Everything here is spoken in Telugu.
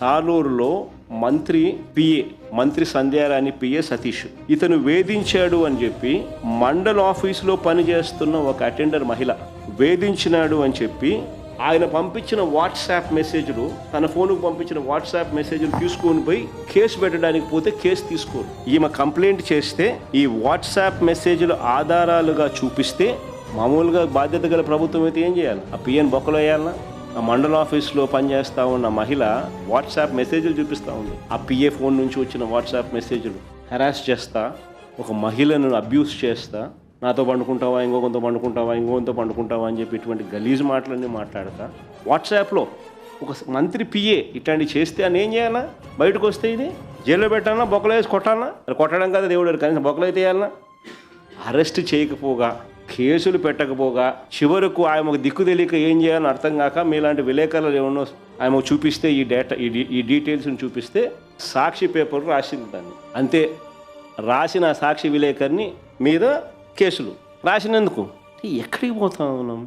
సాలూరులో మంత్రి పిఏ, మంత్రి సంధ్యారాణి పిఏ సతీష్ ఇతను వేధించాడు అని చెప్పి మండల ఆఫీసులో పనిచేస్తున్న ఒక అటెండర్ మహిళ వేధించినాడు అని చెప్పి ఆయన పంపించిన వాట్సాప్ మెసేజ్లు, తన ఫోన్కు పంపించిన వాట్సాప్ మెసేజ్లు తీసుకొని పోయి కేసు పెట్టడానికి పోతే కేసు తీసుకోరు. ఈమె కంప్లైంట్ చేస్తే ఈ వాట్సాప్ మెసేజ్లు ఆధారాలుగా చూపిస్తే మామూలుగా బాధ్యత గల ప్రభుత్వం అయితే ఏం చేయాలి? ఆ పిఎన్ బొక్కలో వేయాలన్నా? ఆ మండల ఆఫీస్లో పనిచేస్తూ ఉన్న మహిళ వాట్సాప్ మెసేజ్లు చూపిస్తూ ఉంది. ఆ పిఏ ఫోన్ నుంచి వచ్చిన వాట్సాప్ మెసేజ్లు హెరాస్ చేస్తా, ఒక మహిళను అబ్యూస్ చేస్తా, నాతో పండుకుంటావా, ఇంకొకరితో పండుకుంటావా అని చెప్పి ఇటువంటి గలీజ్ మాటలన్నీ మాట్లాడతా వాట్సాప్లో ఒక మంత్రి పిఏ ఇట్లాంటివి చేస్తే అని ఏం చేయాలా? బయటకు వస్తే ఇది జైల్లో పెట్టాలన్నా, బొక్కలు వేసి కొట్టాలన్నా? కొట్టడం కదా దేవుడు, కనీసం బొక్కలు అయితే వేయాలన్నా? అరెస్ట్ చేయకపోగా, కేసులు పెట్టకపోగా, చివరకు ఆయనకు దిక్కు తెలియక ఏం చేయాలని అర్థం కాక మీలాంటి విలేకరులు ఏమన్నా ఆయనకు చూపిస్తే ఈ డేటా ఈ డీటెయిల్స్ని చూపిస్తే సాక్షి పేపర్ రాసింది దాన్ని. అంతే, రాసిన సాక్షి విలేకరిని మీద కేసులు రాసినందుకు ఎక్కడికి పోతా ఉన్నాం?